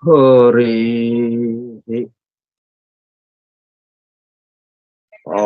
హరి ఆ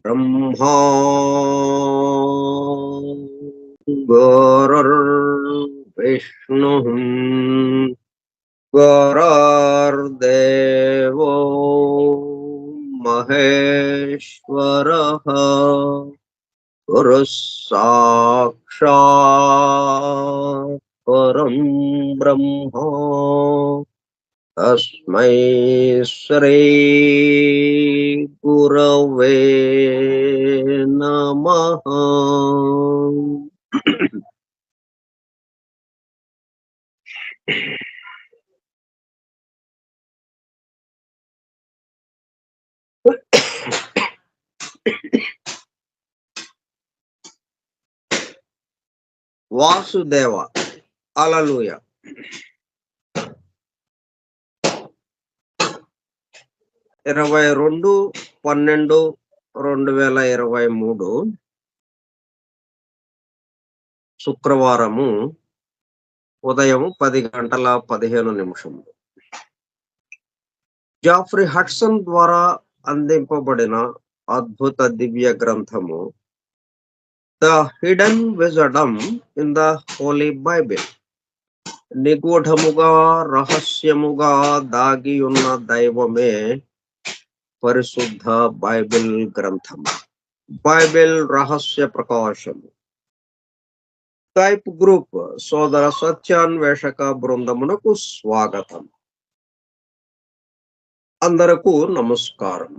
బ్రహ్మా విష్ణు గురుర్దేవో మహేశ్వరః గురుః సాక్షాత్ పరం బ్రహ్మ తస్మై శ్రీ గురవే నమః. వాసుదేవ హల్లెలూయా. 22/12/2023 శుక్రవారము ఉదయం 10:15. జాఫ్రీ హడ్సన్ ద్వారా అందింపబడిన అద్భుత దివ్య గ్రంథము the hidden wisdom in the holy Bible. నిగూఢముగా రహస్యముగా దాగి ఉన్న దైవమే పరిశుద్ధ బైబిల్ గ్రంథము. బైబిల్ రహస్య ప్రకాశము. స్కైప్ గ్రూప్ సోదర సత్యాన్వేషక బృందమునకు స్వాగతం. అందరకు నమస్కారం.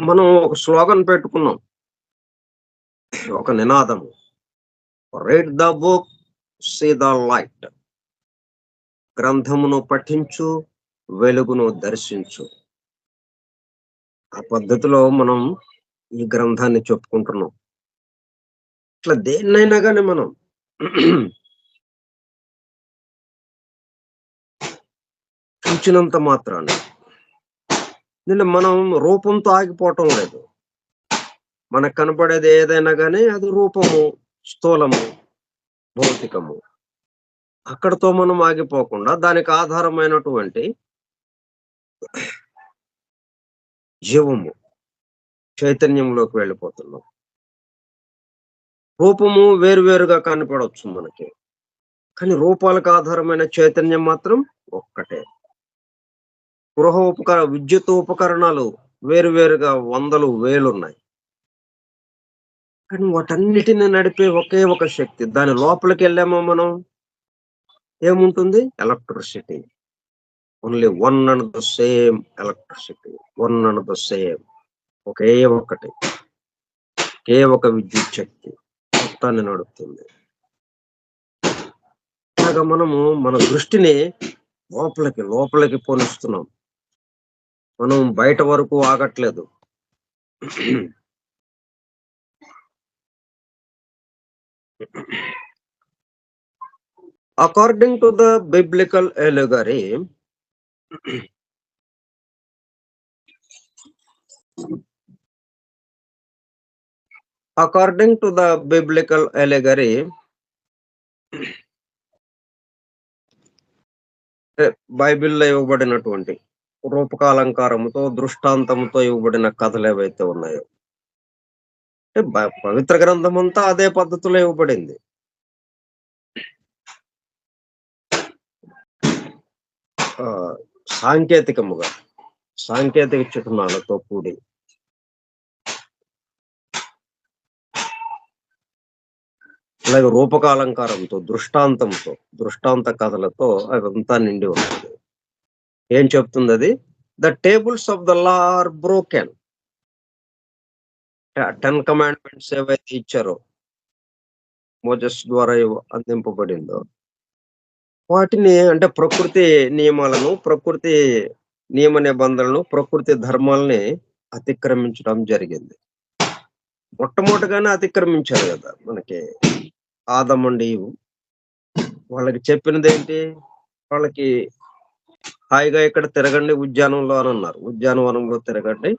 మనం ఒక స్లోగన్ పెట్టుకున్నాం, ఒక నినాదము, read the book, see the light. గ్రంథమును పఠించు, వెలుగును దర్శించు. ఆ పద్ధతిలో మనం ఈ గ్రంథాన్ని చెప్పుకుంటున్నాం. ఇట్లా దేన్నైనా కానీ మనం చూచినంత మాత్రాన మనం రూపంతో ఆగిపోవటం లేదు. మనకు కనపడేది ఏదైనా కానీ అది రూపము, స్థూలము, భౌతికము. అక్కడతో మనం ఆగిపోకుండా దానికి ఆధారమైనటువంటి జీవము, చైతన్యంలోకి వెళ్ళిపోతున్నాం. రూపము వేరువేరుగా కనపడవచ్చు మనకి, కానీ రూపాలకు ఆధారమైన చైతన్యం మాత్రం ఒక్కటే. విద్యుత్ ఉపకరణాలు వేరువేరుగా వందలు వేలున్నాయి, కానీ వాటన్నిటిని నడిపే ఒకే ఒక శక్తి. దాని లోపలికి వెళ్ళామో మనం ఏముంటుంది? Electricity. Only one and the same electricity, one and the same. ఒకే ఒకటి, ఒకే ఒక విద్యుత్ శక్తి, మొత్తాన్ని నడుపుతుంది. అలాగా మనము మన దృష్టిని లోపలికి పోనిస్తున్నాం. మనం బయట వరకు ఆగట్లేదు. According to the biblical allegory, బైబిల్‌లో ఇవ్వబడినటువంటి రూపకాలంకారముతో, దృష్టాంతముతో ఇవ్వబడిన కథలు ఏవైతే ఉన్నాయో, అంటే పవిత్ర గ్రంథమంతా అదే పద్ధతిలో ఇవ్వబడింది. సాంకేతిక చిహ్నాలతో కూడి అలాగే రూపకాలంకారంతో, దృష్టాంత కథలతో అదంతా నిండి ఉంటుంది. ఏం చెప్తుంది అది? The tables of the law are broken. 10 commandments ఏవైతే ఇచ్చారో, మోజెస్ ద్వారా అందింపబడిందో, వాటిని అంటే ప్రకృతి నియమాలను, ప్రకృతి నియమ నిబంధనలను, ప్రకృతి ధర్మాలని అతిక్రమించడం జరిగింది. మొట్టమొదటిగానే అతిక్రమించారు కదా మనకి ఆదమ్ అండ్ ఈవ్. వాళ్ళకి చెప్పినదేంటి? వాళ్ళకి హాయిగా ఇక్కడ తిరగండి ఉద్యానంలో అని అన్నారు. ఉద్యానవనంలో తిరగండి,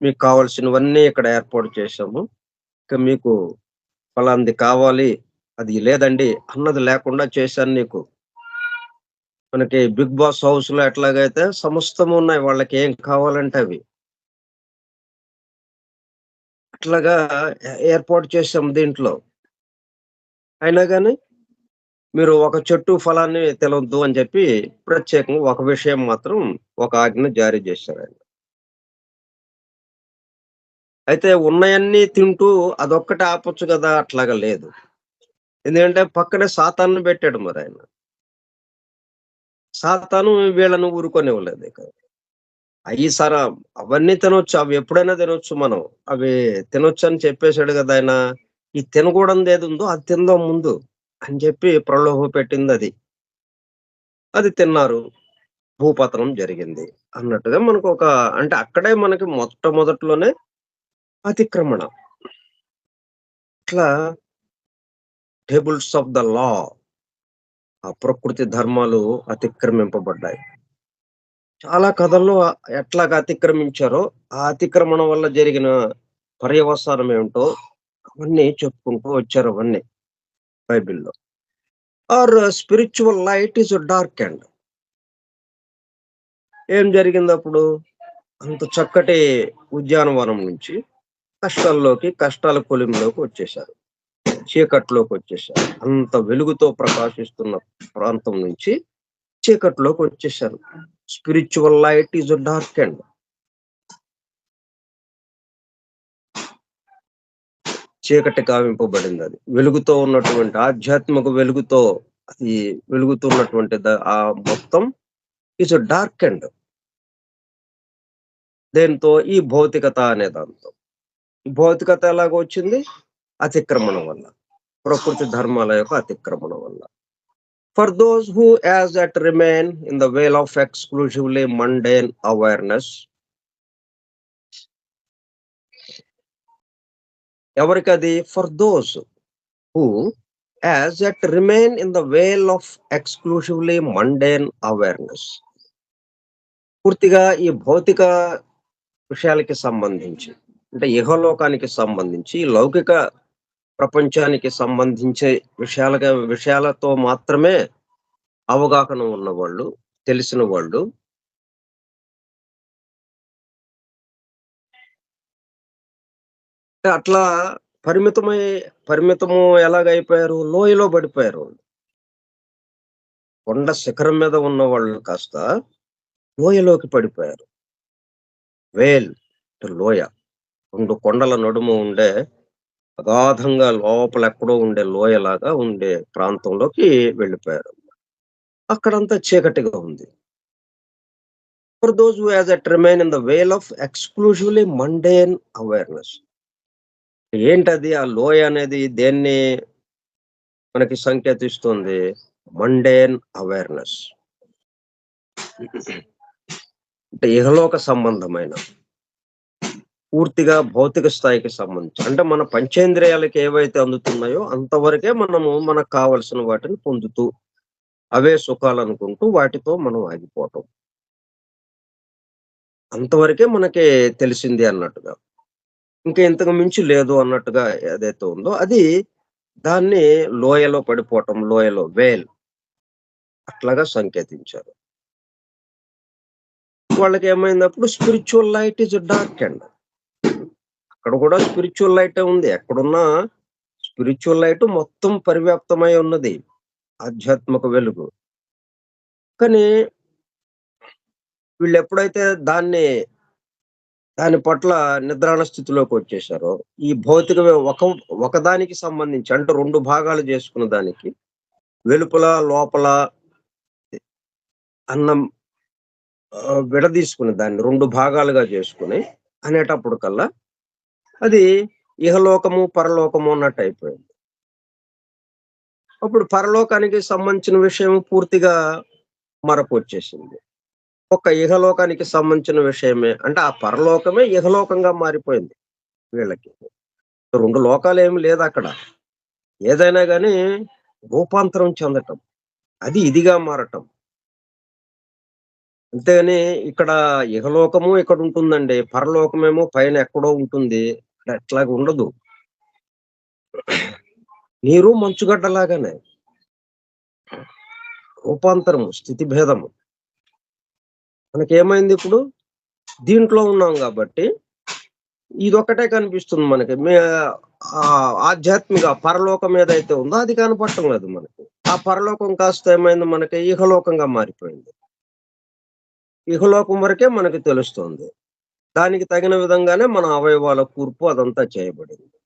మీకు కావాల్సినవన్నీ ఇక్కడ ఏర్పాటు చేశాము, ఇక మీకు ఫలాంది కావాలి, అది లేదండి అన్నది లేకుండా చేశాను నీకు. మనకి బిగ్ బాస్ హౌస్ లో ఎట్లాగైతే సమస్తము ఉన్నాయి, వాళ్ళకి ఏం కావాలంటే అవి అట్లాగా ఏర్పాటు చేశాం దీంట్లో. అయినా కానీ మీరు ఒక చెట్టు ఫలాన్ని తినొద్దు అని చెప్పి ప్రత్యేకంగా ఒక విషయం మాత్రం ఒక ఆజ్ఞ జారీ చేశారు ఆయన. అయితే ఉన్నయన్నీ తింటూ అదొక్కటి ఆపొచ్చు కదా, అట్లాగా లేదు. ఎందుకంటే పక్కనే సాతాన్ని పెట్టాడు మరి ఆయన. సాతాను వీళ్ళను ఊరుకొనివ్వలేదు ఇక. అయి సరా అవన్నీ తినొచ్చు, అవి ఎప్పుడైనా తినొచ్చు మనం. అవి తినొచ్చు అని చెప్పేశాడు కదా ఆయన. ఈ తినకూడనిది ఏది ఉందో అది తిందాం ముందు అని చెప్పి ప్రలోభ పెట్టింది అది. అది తిన్నారు, భూపతనం జరిగింది అన్నట్టుగా మనకు అంటే అక్కడే మనకి మొట్టమొదట్లోనే అతిక్రమణ. ఇట్లా టేబుల్స్ ఆఫ్ ద లా, ఆ ప్రకృతి ధర్మాలు అతిక్రమింపబడ్డాయి. చాలా కథల్లో ఎట్లాగా అతిక్రమించారో, ఆ అతిక్రమణ వల్ల జరిగిన పర్యవసానం ఏమిటో అవన్నీ చెప్పుకుంటూ వచ్చారు అవన్నీ బైబిల్‌లో. Our spiritual light is darkened. ఏం జరిగిందప్పుడు? అంత చక్కటి ఉద్యానవనం నుంచి కష్టాల కొలిమిలోకి వచ్చేశారు. చీకట్లోకి వచ్చేశారు. అంత వెలుగుతో ప్రకాశిస్తున్న ప్రాంతం నుంచి చీకట్లోకి వచ్చేశారు. Spiritual light is darkened. చీకటి కావింపబడింది అది. వెలుగుతో ఉన్నటువంటి ఆధ్యాత్మిక వెలుగుతో అది వెలుగుతున్నటువంటి ఆ మొత్తం ఈజ్ డార్కెండ్. దేంతో? ఈ భౌతికత అనే దాంతో. ఈ భౌతికత ఎలాగ వచ్చింది? అతిక్రమణ వల్ల, ప్రకృతి ధర్మాల యొక్క అతిక్రమణ వల్ల. For those who as that remain in the Vel of exclusively mundane awareness. ఎవరికది? For those who as that remain in the Vel of exclusively mundane awareness. పూర్తిగా ఈ భౌతిక విషయాలకి సంబంధించి, అంటే ఇహలోకానికి సంబంధించి, లౌకిక ప్రపంచానికి సంబంధించే విషయాలతో మాత్రమే అవగాహన ఉన్నవాళ్ళు, తెలిసిన వాళ్ళు అట్లా పరిమితము ఎలాగైపోయారు? లోయలో పడిపోయారు. కొండ శిఖరం మీద ఉన్న వాళ్ళు కాస్త లోయలోకి పడిపోయారు. వేల్ లోయ, 2 కొండల నడుమ ఉండే అగాధంగా లోపల ఎక్కడో ఉండే లోయలాగా ఉండే ప్రాంతంలోకి వెళ్ళిపోయారు. అక్కడంతా చీకటిగా ఉంది. For those who has remain in the Vel of exclusively mundane awareness. ఏంటది ఆ లోయ అనేది దేన్ని మనకి సంకేతిస్తుంది? Mundane awareness. అంటే ఇహలోక సంబంధమైన, పూర్తిగా భౌతిక స్థాయికి సంబంధించి. అంటే మన పంచేంద్రియాలకి ఏవైతే అందుతున్నాయో అంతవరకే మనము మనకు కావాల్సిన వాటిని పొందుతూ, అవే సుఖాలనుకుంటూ వాటితో మనం ఆగిపోవటం. అంతవరకే మనకి తెలిసింది అన్నట్టుగా. ఇంకా ఇంతకు మించి లేదు అన్నట్టుగా ఏదైతే ఉందో అది దాన్ని లోయలో పడిపోవటం, లోయలో అట్లాగా సంకేతించారు. వాళ్ళకేమైందప్పుడు స్పిరిచ్యువల్ లైట్ ఈజ్ డార్కెండ్. అక్కడ కూడా స్పిరిచ్యువల్ లైటే ఉంది. ఎక్కడున్నా స్పిరిచ్యువల్ లైట్ మొత్తం పరివ్యాప్తమై ఉన్నది. ఆధ్యాత్మిక వెలుగు. కానీ వీళ్ళెప్పుడైతే దాని పట్ల నిద్రాణ స్థితిలోకొచ్చేసారో, ఈ భౌతికమే ఒకదానికి సంబంధించి అంటే 2 భాగాలు చేసుకున్న దానికి వెలుపల, లోపల అన్నం విడదీసుకుని దాన్ని 2 భాగాలుగా చేసుకొని అనేటప్పటికల్లా అది ఇహలోకము, పరలోకము అన్నట్టయిపోయింది. అప్పుడు పరలోకానికి సంబంధించిన విషయం పూర్తిగా మరకొచ్చేసింది. ఒక ఇహలోకానికి సంబంధించిన విషయమే అంటే ఆ పరలోకమే ఇహలోకంగా మారిపోయింది వీళ్ళకి. 2 లోకాలేమి లేదక్కడ. ఏదైనా గాని రూపాంతరం చెందటం. అది ఇదిగా మారటం. అంతేగాని ఇక్కడ ఇహలోకము ఇక్కడుంటుందండి. పరలోకమేమో పైన ఎక్కడో ఉంటుంది. ఇక్కడ అట్లాగ ఉండదు. నీరు మంచుగడ్డలాగానే. రూపాంతరము, స్థితి భేదము. మనకేమైందిప్పుడు? దీంట్లో ఉన్నాం గాబట్టి, ఇదొక్కటే కనిపిస్తుంది మనకి. ఆధ్యాత్మిక పరలోకం ఏదైతే ఉందో అది కనపడటం లేదు మనకి. ఆ పరలోకం కాస్త ఏమైంది మనకి ఇహలోకంగా మారిపోయింది. ఇహలోకం వరకే మనకి తెలుస్తుంది. దానికి తగిన విధంగానే మన అవయవాల కూర్పు అదంతా చేయబడింది.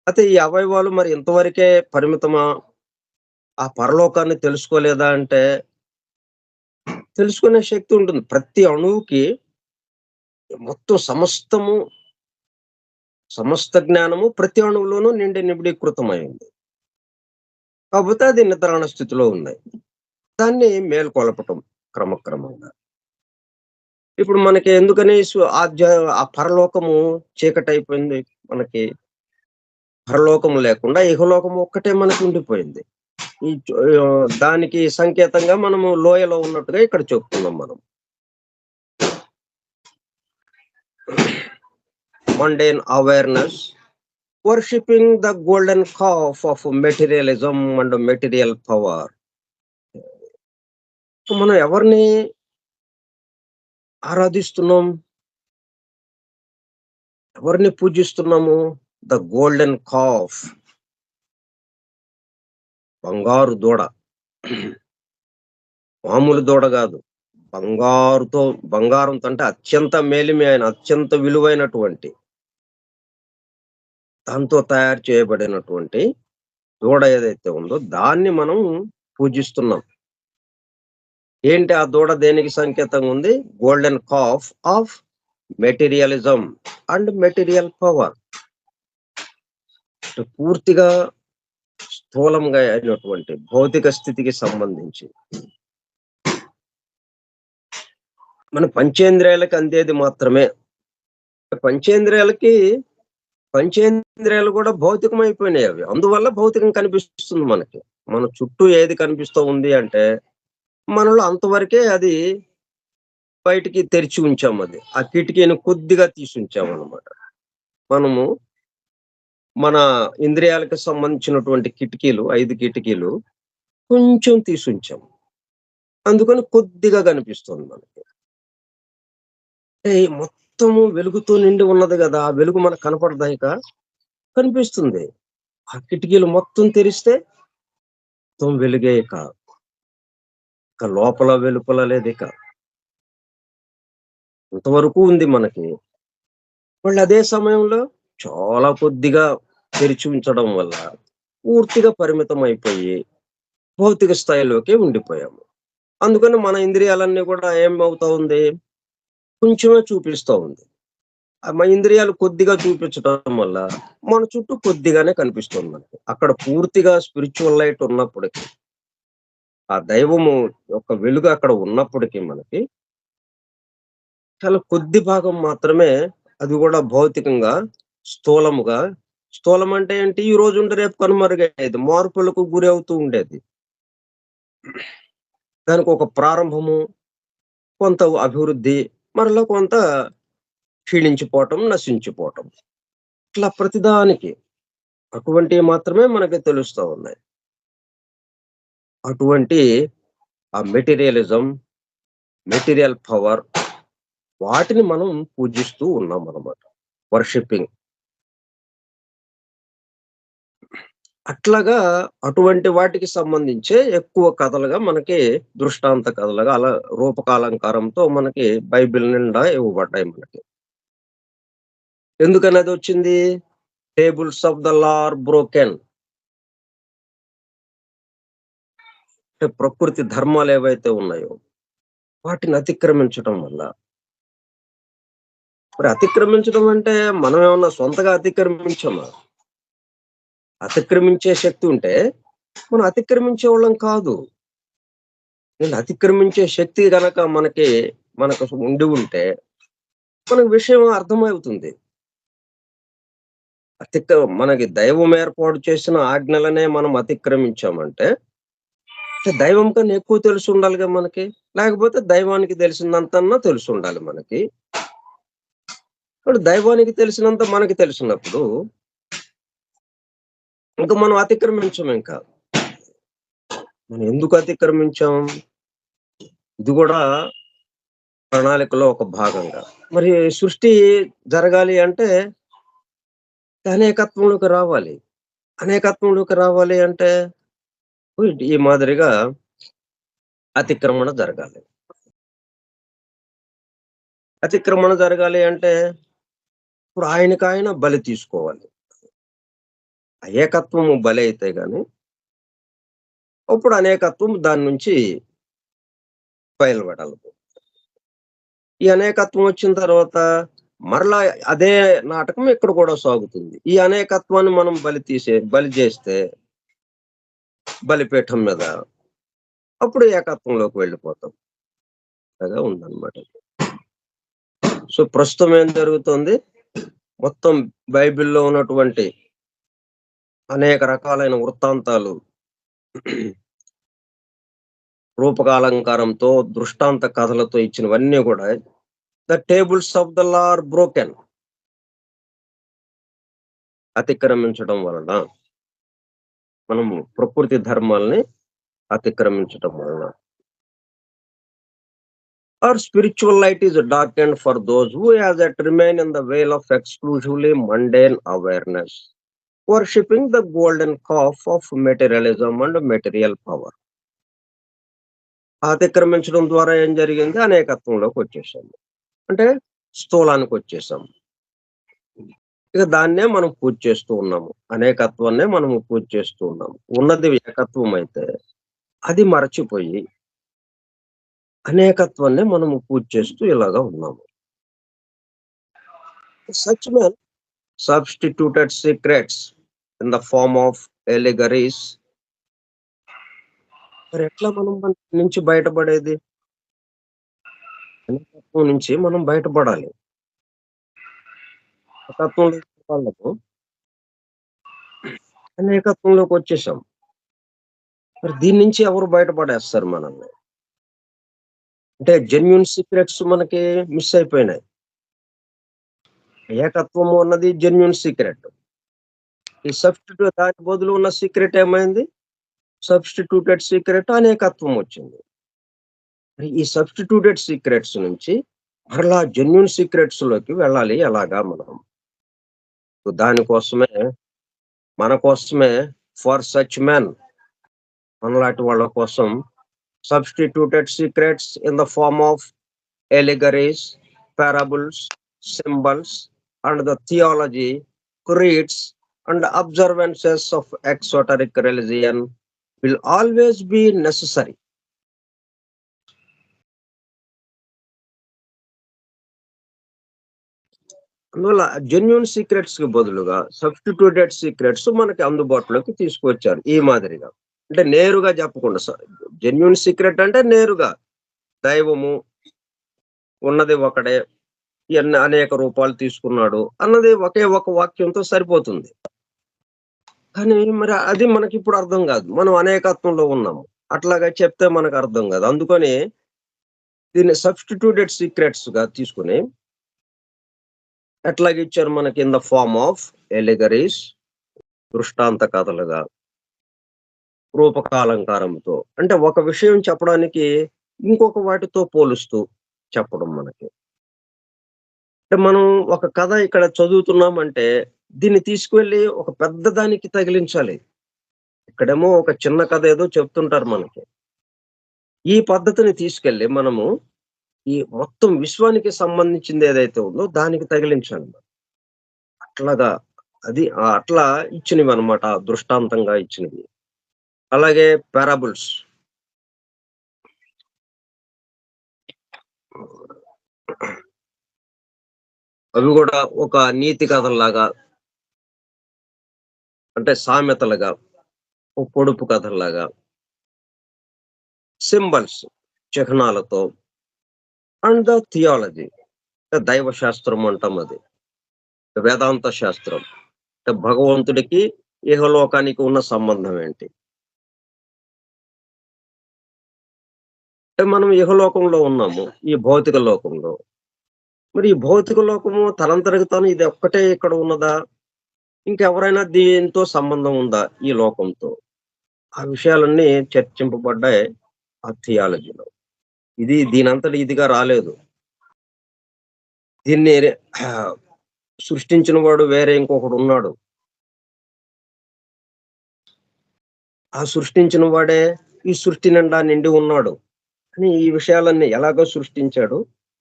అయితే ఈ అవయవాలు మరి ఇంతవరకే పరిమితమా? ఆ పరలోకాన్ని తెలుసుకోలేదా అంటే, తెలుసుకునే శక్తి ఉంటుంది. ప్రతి అణువుకి మొత్తం సమస్త జ్ఞానము ప్రతి అణువులోనూ నిబిడీకృతమైంది. కాకపోతే అది నిద్రాణ స్థితిలో ఉన్నాయి. దాన్ని మేల్కొలపటం క్రమక్రమంగా. ఇప్పుడు మనకి ఎందుకని ఆ పరలోకము చీకటయిపోయింది మనకి. పరలోకము లేకుండా ఇహలోకము ఒక్కటే మనకు ఉండిపోయింది. దానికి సంకేతంగా మనము లోయలో ఉన్నట్టుగా ఇక్కడ చెప్తున్నాం మనం. Mundane awareness, worshipping the golden calf of materialism and material power. మనం ఎవరిని ఆరాధిస్తున్నాం? ఎవరిని పూజిస్తున్నాము? ద గోల్డెన్ కాఫ్, బంగారు దూడ. మామూలు దూడ గాదు. బంగారంతో అంటే అత్యంత మేలిమి అత్యంత విలువైనటువంటి దాంతో తయారు చేయబడినటువంటి దూడ ఏదైతే ఉందో దాన్ని మనం పూజిస్తున్నాం. ఏంటి ఆ దూడ దేనికి సంకేతంగా ఉంది? Golden calf of materialism and material power. పూర్తిగా స్థూలంగా అయినటువంటి భౌతిక స్థితికి సంబంధించి మన పంచేంద్రియాలకు అందేది మాత్రమే. పంచేంద్రియాలు కూడా భౌతికమైపోయినాయి అవి. అందువల్ల భౌతికం కనిపిస్తుంది మనకి. మన చుట్టూ ఏది కనిపిస్తూ ఉంది అంటే మనలో అంతవరకే అది బయటికి తెరిచి ఉంచాం అది. ఆ కిటికీని కొద్దిగా తీసి ఉంచామన్నమాట. మనము మన ఇంద్రియాలకు సంబంధించినటువంటి కిటికీలు 5 కిటికీలు కొంచెం తీసుంచాం. అందుకని కొద్దిగా కనిపిస్తుంది మనకి. మొత్తము వెలుగుతో నిండి ఉన్నది గదా! ఆ వెలుగు మనకు కనపడదా ఇక? కనిపిస్తుంది. ఆ కిటికీలు మొత్తం తెరిస్తే మొత్తం వెలుగే ఇక. లోపల వెలుపల లేదిక. ఇంతవరకు ఉంది మనకి. మళ్ళీ అదే సమయంలో చాలా కొద్దిగా తెరిచి ఉంచడం వల్ల పూర్తిగా పరిమితం అయిపోయి భౌతిక స్థాయిలోకే ఉండిపోయాము. అందుకని మన ఇంద్రియాలన్నీ కూడా ఏమవుతా ఉంది? కొంచెమే చూపిస్తా ఉంది. మా ఇంద్రియాలు కొద్దిగా చూపించడం వల్ల మన చుట్టూ కొద్దిగానే కనిపిస్తుంది మనకి. అక్కడ పూర్తిగా స్పిరిచువల్ లైట్ ఉన్నప్పటికీ, ఆ దైవము యొక్క వెలుగు అక్కడ ఉన్నప్పటికీ మనకి చాలా కొద్ది భాగం మాత్రమే, అది కూడా భౌతికంగా, స్థూలముగా. స్థూలం అంటే ఏంటి? ఈ రోజు ఉండి రేపు కనుమరుగయ్యేది. మార్పులకు గురి అవుతూ ఉండేది. దానికి ఒక ప్రారంభము, కొంత అభివృద్ధి, మరలా కొంత క్షీణించిపోవటం, నశించిపోవటం. ఇట్లా ప్రతిదానికి అటువంటివి మాత్రమే మనకి తెలుస్తా ఉన్నాయి. అటువంటి ఆ మెటీరియలిజం, మెటీరియల్ పవర్, వాటిని మనం పూజిస్తూ ఉన్నామనమాట. వర్షిప్పింగ్. అట్లాగా అటువంటి వాటికి సంబంధించే ఎక్కువ కథలుగా మనకి, దృష్టాంత కథలుగా అలా రూపకాలంకారంతో మనకి బైబిల్ నిండా ఇవ్వబడ్డాయి మనకి. ఎందుకని అదొచ్చింది? Tables of the law are broken. అంటే ప్రకృతి ధర్మాలేవైతే ఉన్నాయో వాటిని అతిక్రమించటం వల్ల. మరి అతిక్రమించడం అంటే మనం ఏమన్నా సొంతగా అతిక్రమించామా? అతిక్రమించే శక్తి ఉంటే మనం అతిక్రమించేవాళ్ళం కాదు. నేను అతిక్రమించే శక్తి గనక మనకు ఉండి ఉంటే మనకు విషయం అర్థమవుతుంది. మనకి దైవం ఏర్పాటు చేసిన ఆజ్ఞలనే మనం అతిక్రమించామంటే, అంటే దైవం కన్నా ఎక్కువ తెలిసుండాలిగా మనకి. లేకపోతే దైవానికి తెలిసినంతన్నా తెలిసుండాలి మనకి. ఇప్పుడు దైవానికి తెలిసినంత మనకి తెలిసినప్పుడు ఇంక మనం అతిక్రమించమింక. మనం ఎందుకు అతిక్రమించాం? ఇది గూడా ప్రణాళికలో ఒక భాగంగా. మరి సృష్టి జరగాలి అంటే అనేకత్వంలోకి రావాలి. అనేకత్వంలోకి రావాలి అంటే ఈ మాదిరిగా అతిక్రమణ జరగాలి. అతిక్రమణ జరగాలి అంటే ఇప్పుడు ఆయనకాయన బలి తీసుకోవాలి. ఏకత్వము బలి అయితే గాని అప్పుడు అనేకత్వం దాని నుంచి బయలువెడలదు. ఈ అనేకత్వం వచ్చిన తర్వాత మరలా అదే నాటకం ఇక్కడ కూడా సాగుతుంది. ఈ అనేకత్వాన్ని మనం బలి చేస్తే బలిపీఠం మీద అప్పుడు ఏకత్వంలోకి వెళ్ళిపోతాం. అలాగా ఉందన్నమాట. సో ప్రస్తుతం ఏం జరుగుతుంది? మొత్తం బైబిల్‌లో ఉన్నటువంటి అనేక రకాలైన వృత్తాంతాలు రూపకాలంకారంతో, దృష్టాంత కథలతో ఇచ్చినవన్నీ గూడా the tables of the law are broken. అతిక్రమించడం వలన, మనము ప్రకృతి ధర్మాల్ని అతిక్రమించటం వలన. Our spiritual light is darkened for those who as yet remain in the veil of exclusively mundane awareness, worshipping the golden calf of materialism and material power. అతిక్రమించడం ద్వారా ఏం జరిగింది? అనేకత్వంలోకి వచ్చేసాము. అంటే స్థూలానికి వచ్చేసాము. ఇక దాన్నే మనం పూజ చేస్తూ ఉన్నాము. అనేకత్వాన్నే మనము పూజ చేస్తూ ఉన్నాము. ఉన్నది ఏకత్వం అయితే అది మరచిపోయి అనేకత్వాన్నే మనము పూజ చేస్తూ ఇలాగా ఉన్నాము. Such men substituted secrets in the form of allegories. మరి ఎట్లా మనం నుంచి బయటపడేది? అనేకత్వం నుంచి మనం బయటపడాలి. ఏకత్వంలో వాళ్ళకు అనేకత్వంలోకి వచ్చేసాం. మరి దీని నుంచి ఎవరు బయటపడేస్తారు మనల్ని? అంటే జెన్యూన్ సీక్రెట్స్ మనకి మిస్ అయిపోయినాయి. ఏకత్వము అన్నది జెన్యూన్ సీక్రెట్. ఈ సబ్స్టిట్యూట్ దాని బదులు ఉన్న సీక్రెట్ ఏమైంది? సబ్స్టిట్యూటెడ్ సీక్రెట్ అనేకత్వం వచ్చింది. మరి ఈ సబ్స్టిట్యూటెడ్ సీక్రెట్స్ నుంచి మరలా జెన్యూన్ సీక్రెట్స్ లోకి వెళ్ళాలి ఎలాగా మనం? దానికోసమే, మన కోసమే, ఫర్ సచ్ మెన్, మనలాంటి వాళ్ళ కోసం substituted secrets in the form of allegories, parables, symbols, and the theology, creeds, and observances of exoteric religion will always be necessary. అందువల్ల జెన్యూన్ సీక్రెట్స్ కి బదులుగా సబ్స్టిట్యూటెడ్ సీక్రెట్స్ మనకి అందుబాటులోకి తీసుకొచ్చారు ఈ మాదిరిగా. అంటే నేరుగా చెప్పకుండా జెన్యూన్ సీక్రెట్ అంటే నేరుగా దైవము ఉన్నది ఒకడే, అనేక రూపాలు తీసుకున్నాడు అన్నది ఒకే ఒక వాక్యంతో సరిపోతుంది. కానీ మరి అది మనకిప్పుడు అర్థం కాదు. మనం అనేకత్వంలో ఉన్నాము. అట్లాగా చెప్తే మనకు అర్థం కాదు. అందుకని దీన్ని సబ్స్టిట్యూటెడ్ సీక్రెట్స్ గా తీసుకుని ఎట్లాగిచ్చారు మనకి ఇన్ ద ఫార్మ్ ఆఫ్ ఎలిగరీస్, దృష్టాంత కథలుగా, రూపకాలంకారంతో. అంటే ఒక విషయం చెప్పడానికి ఇంకొక వాటితో పోలుస్తూ చెప్పడం మనకి. అంటే మనం ఒక కథ ఇక్కడ చదువుతున్నామంటే దీన్ని తీసుకువెళ్ళి ఒక పెద్ద దానికి తగిలించాలి. ఇక్కడేమో ఒక చిన్న కథ ఏదో చెప్తుంటారు మనకి. ఈ పద్ధతిని తీసుకెళ్ళి మనము ఈ మొత్తం విశ్వానికి సంబంధించింది ఏదైతే ఉందో దానికి తగిలించాలి. అట్లాగా అది అట్లా ఇచ్చినవన్నమాట. దృష్టాంతంగా ఇచ్చినవి. అలాగే పారాబుల్స్. అవి గూడా ఒక నీతి కథల్లాగా, అంటే సామెతలుగా, ఒక పొడుపు కథల్లాగా, సింబల్స్, చిహ్నాలతో, అండ్ ద థియాలజీ, దైవ శాస్త్రం అంటాం అది. వేదాంత శాస్త్రం. అంటే భగవంతుడికి ఇహలోకానికి ఉన్న సంబంధం ఏంటి? అంటే మనం ఇహలోకంలో ఉన్నాము. ఈ భౌతిక లోకంలో. మరి ఈ భౌతిక లోకము తనంతరకు తాను ఇది ఒక్కటే ఇక్కడ ఉన్నదా? ఇంకెవరైనా దీంతో సంబంధం ఉందా ఈ లోకంతో? ఆ విషయాలన్నీ చర్చింపబడ్డాయి ఆ థియాలజీలో. ఇది దీనంతట ఇదిగా రాలేదు. దీన్ని సృష్టించిన వాడు వేరే ఇంకొకడున్నాడు. ఆ సృష్టించిన వాడే ఈ సృష్టి నిండా నిండి ఉన్నాడు అని ఈ విషయాలన్నీ ఎలాగో సృష్టించాడు.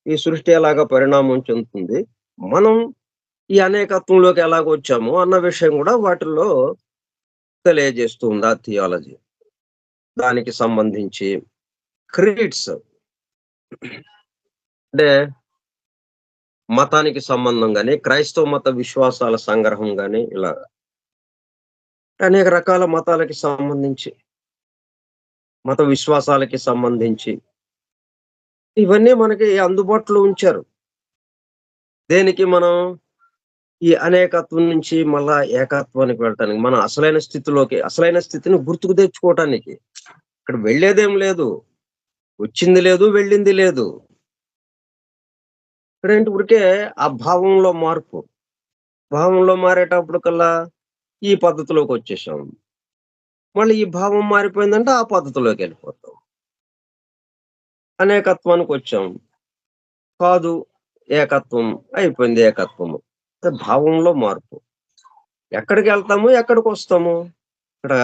ఈ సృష్టి ఎలాగ పరిణామం చెందుతుంది. మనం ఈ అనేకత్వంలోకి ఎలాగొచ్చాము అన్న విషయం గూడా వాటిల్లో తెలియజేస్తూ ఉంది ఆ థియాలజీ. దానికి సంబంధించి క్రీడ్స్, అంటే మతానికి సంబంధం గాని, క్రైస్తవ మత విశ్వాసాల సంగ్రహం గాని ఇలా అనేక రకాల మతాలకి సంబంధించి, మత విశ్వాసాలకి సంబంధించి ఇవన్నీ మనకి అందుబాటులో ఉంచారు. దేనికి మనం ఈ అనేకత్వం నుంచి మళ్ళా ఏకత్వానికి వెళ్ళటానికి, మన అసలైన స్థితిని గుర్తుకు తెచ్చుకోవటానికి. ఇక్కడ వెళ్ళేదేం లేదు. వచ్చింది లేదు, వెళ్ళింది లేదు. ఇక్కడేంటి ఊరికే ఆ భావంలో మార్పు. భావంలో మారేటప్పటికల్లా ఈ పద్ధతిలోకొచ్చేసాం. మళ్ళీ ఈ భావం మారిపోయిందంటే ఆ పద్ధతిలోకెళ్ళిపోతాం. అనేకత్వానికొచ్చాం. కాదు ఏకత్వం, అయిపోయింది ఏకత్వము. భావంలో మార్పు. ఎక్కడికెళ్తాము, ఎక్కడికొస్తాము? ఇక్కడ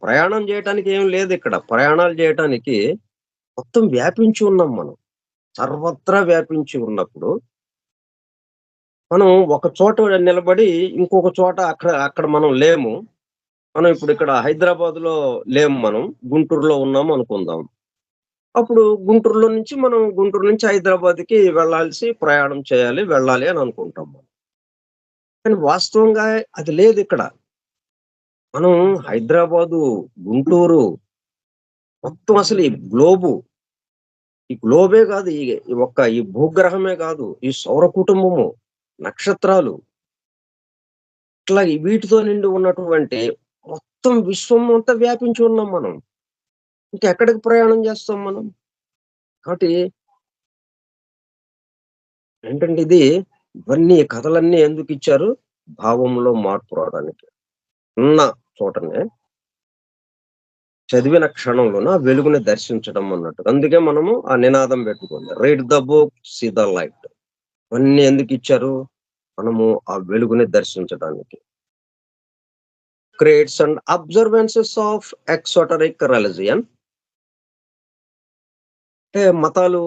ప్రయాణం చేయటానికి ఏం లేదిక్కడ. ప్రయాణాలు చేయటానికి మొత్తం వ్యాపించి ఉన్నాం మనం. సర్వత్రా వ్యాపించి ఉన్నప్పుడు, మనం ఒక చోట నిలబడి ఇంకొక చోట అక్కడ మనం లేము. మనం ఇప్పుడు ఇక్కడ హైదరాబాద్‌లో లేము మనం. గుంటూరులో ఉన్నాం అనుకుందాం. అప్పుడు గుంటూరు నుంచి హైదరాబాద్‌కి ప్రయాణం చేయాలి, వెళ్ళాలి అని అనుకుంటాం మనం. కానీ వాస్తవంగా అది లేదిక్కడ. మనం హైదరాబాదు, గుంటూరు మొత్తం అసలు ఈ గ్లోబే కాదు. ఈ భూగ్రహమే కాదు. ఈ సౌర కుటుంబము, నక్షత్రాలు, ఇట్లా వీటితో నిండి ఉన్నటువంటి మొత్తం విశ్వం అంతా వ్యాపించి ఉన్నాం మనం. ఇంకెక్కడికి ప్రయాణం చేస్తాం మనం? కాబట్టి ఏంటంటే ఇవన్నీ కథలన్నీ ఎందుకిచ్చారు? భావంలో మార్పు రావడానికి. ఉన్న చోటనే చదివిన క్షణంలోన ఆ వెలుగుని దర్శించడం అన్నట్టు. అందుకే మనము ఆ నినాదం పెట్టుకుంది. Read the book, see the light. ఇవన్నీ ఎందుకిచ్చారు? మనము ఆ వెలుగుని దర్శించడానికి. Creeds and observances of exoteric religion. అంటే మతాలు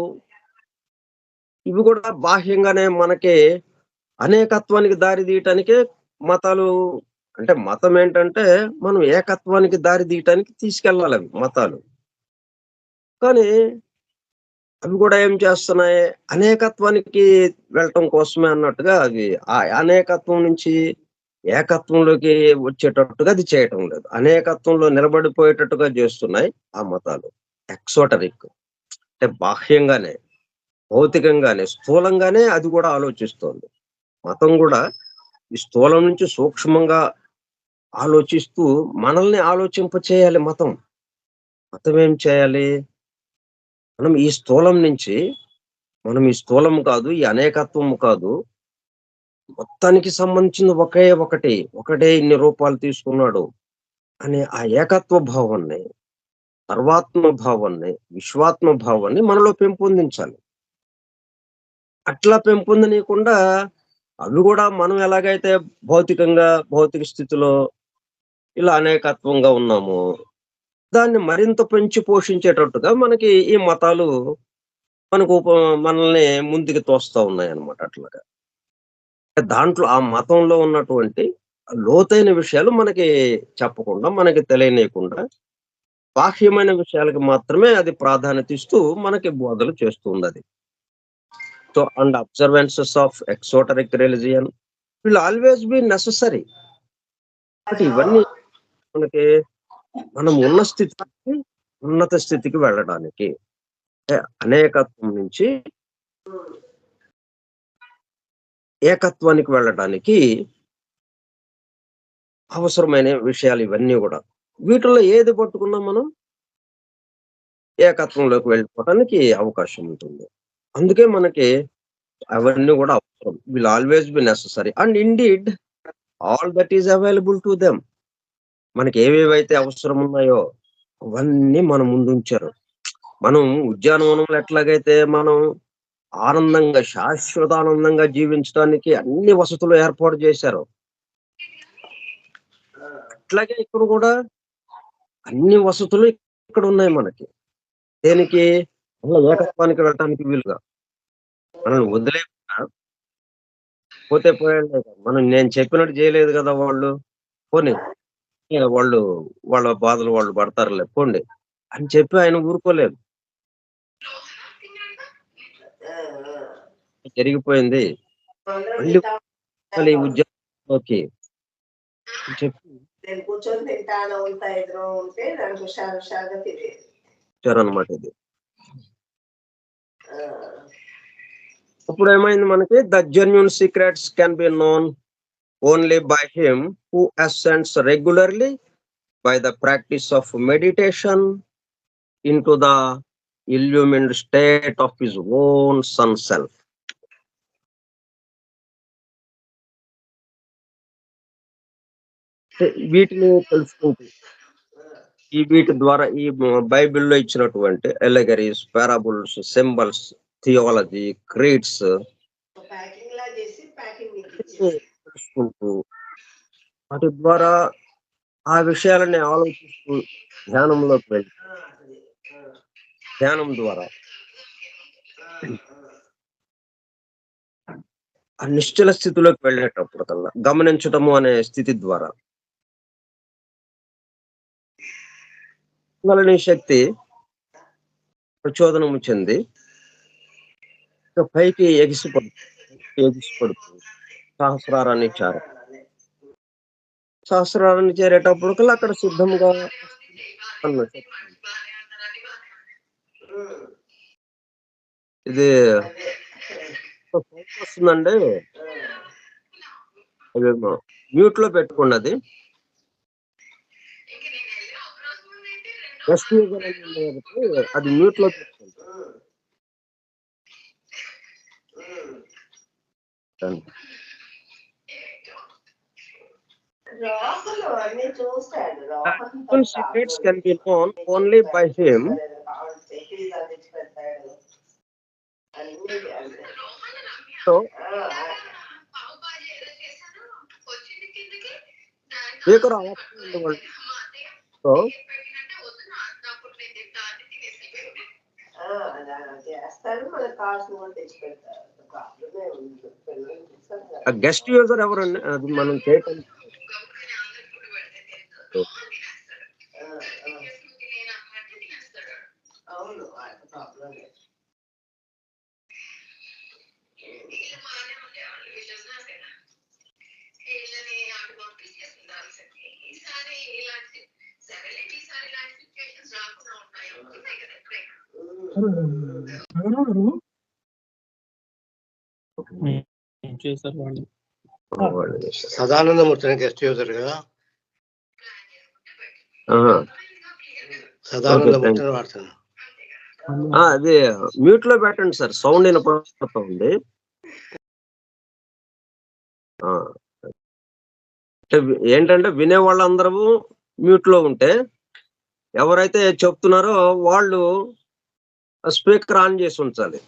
ఇవి కూడా బాహ్యంగానే మనకి అనేకత్వానికి దారి తీయటానికే మతాలు. అంటే మతం ఏంటంటే మనం ఏకత్వానికి దారి తీయటానికి తీసుకెళ్ళాలి అవి మతాలు. కానీ అవి కూడా ఏం చేస్తున్నాయి, అనేకత్వానికి వెళ్ళటం కోసమే అన్నట్టుగా అవి ఆ అనేకత్వం నుంచి ఏకత్వంలోకి వచ్చేటట్టుగా అది చేయటం లేదు. అనేకత్వంలో నిలబడిపోయేటట్టుగా చేస్తున్నాయి ఆ మతాలు. ఎక్సోటరిక్ అంటే బాహ్యంగానే, భౌతికంగానే, స్థూలంగానే అది కూడా ఆలోచిస్తోంది. మతం గూడా ఈ స్థూలం నుంచి సూక్ష్మంగా ఆలోచిస్తూ మనల్ని ఆలోచింపచేయాలి మతం. మతం ఏం చేయాలి? మనం ఈ స్థూలం నుంచి మనం ఈ స్థూలం కాదు, ఈ అనేకత్వము కాదు. మొత్తానికి సంబంధించింది ఒకే ఒకటి. ఒకడే ఇన్ని రూపాలు తీసుకున్నాడు అనే ఆ ఏకత్వ భావాన్ని, సర్వాత్మ భావాన్ని, విశ్వాత్మ భావాన్ని మనలో పెంపొందించాలి. అట్లా పెంపొందనీయకుండా అవి గూడా మనం ఎలాగైతే భౌతికంగా, భౌతిక స్థితిలో ఇలా అనేకత్వంగా ఉన్నామో, దాన్ని మరింత పెంచి పోషించేటట్టుగా మనకి ఈ మతాలు మనకు మనల్ని ముందుకు తోస్తా ఉన్నాయన్నమాట అట్లాగా. దాంట్లో ఆ మతంలో ఉన్నటువంటి లోతైన విషయాలు మనకి చెప్పకుండా, మనకి తెలియనీయకుండా, బాహ్యమైన విషయాలకి మాత్రమే అది ప్రాధాన్యత ఇస్తూ మనకి బోధలు చేస్తుందది. So, and observances of exoteric religion will always be necessary. But ఇవన్నీ మనకి మనం ఉన్న స్థితి నుంచి ఉన్నత స్థితికి వెళ్ళడానికి. అనేకత్వం నుంచి ఏకత్వానికి వెళ్ళడానికి అవసరమైన విషయాలు ఇవన్నీ గూడా. వీటిల్లో ఏది పట్టుకున్నా మనం ఏకత్వంలోకి వెళ్ళిపోవటానికి అవకాశం ఉంటుంది. అందుకే మనకి అవన్నీ గూడా అవసరం. Will always be necessary and indeed all that is available to them. మనకి ఏవేవైతే అవసరం ఉన్నాయో అవన్నీ మన ముందుంచారు. మనం ఉద్యానవనంలో ఎట్లాగైతే మనం ఆనందంగా, శాశ్వతానందంగా జీవించడానికి అన్ని వసతులు ఏర్పాటు చేశారు. అట్లాగే ఇక్కడ గూడా అన్ని వసతులు ఇక్కడున్నాయి మనకి. దేనికి? మళ్ళా ఏకత్వానికి వెళ్ళటానికి వీలుగా. మనల్ని వదిలేయకుండా పోతే పోయాడులే మనం నేను చెప్పినట్టు చేయలేదు గదా వాళ్ళు. పోనీ వాళ్ళు వాళ్ళ బాధలు వాళ్ళు పడతారులే పోండి అని చెప్పి ఆయన ఊరుకోలేదు. జరిగిపోయింది. మళ్ళీ మళ్ళీ ఈ ఉద్యోగంలోకి అని చెప్పి నేను కూర్చొని తింటాను ఉంటా ఎదురు ఉంటే దానికి హుషారుగా తినేది. వచ్చారనమాట ఇది. అప్పుడేమైంది మనకి the genuine secrets can be known only by him who ascends regularly by the practice of meditation into the illumined state of his own sun self. వీటిని తెలుసుకుంటూ ఈ వీటి ద్వారా ఈ బైబిల్‌లో ఇచ్చినటువంటి ఎలెగరీస్, పారాబుల్స్, సింబల్స్, థియాలజీ, క్రీడ్స్ ప్యాకింగ్‌లా చేసి ప్యాకింగ్ తెలుసుకుంటూ వాటి ద్వారా ఆ విషయాలని ఆలోచిస్తూ ధ్యానంలోకి వెళ్ళి ధ్యానం ద్వారా ఆ నిశ్చల స్థితిలోకి వెళ్ళేటప్పుడు కల్లా గమనించటము అనే స్థితి ద్వారా వలన శక్తి ప్రచోదనము చెంది పైకి ఎగిసిపడుతూ సహస్రారాన్ని సహస్రారాన్ని చేరేటప్పుడు కల్లా అక్కడ సిద్ధంగా అన్న శక్తి. ఇది వస్తుందండి. అదేమో మ్యూట్ లో పెట్టుకోండి అది. గెస్ట్ యూజర్ అని ఉంది కాబట్టి అది మ్యూట్ లో పెట్టుకోండి. Secrets can be known only by him. So, speaker off ఉండవాలి. So, ఆ గెస్ట్ యూజర్ ఎవరండి? అది మనం చేయటం చేశారు వాళ్ళు. సదానందమూర్తిని గెస్ట్ యూజర్ కదా, ఆహా. సదానందమూర్తిని వాడుతున్నాను. అది మ్యూట్ లో పెట్టండి సార్, సౌండ్ వినపడుతూ ఉంది. ఏంటంటే వినే వాళ్ళందరూ మ్యూట్ లో ఉంటే, ఎవరైతే చెప్తున్నారో వాళ్ళు స్పీకర్ ఆన్ చేసి ఉంచాలి,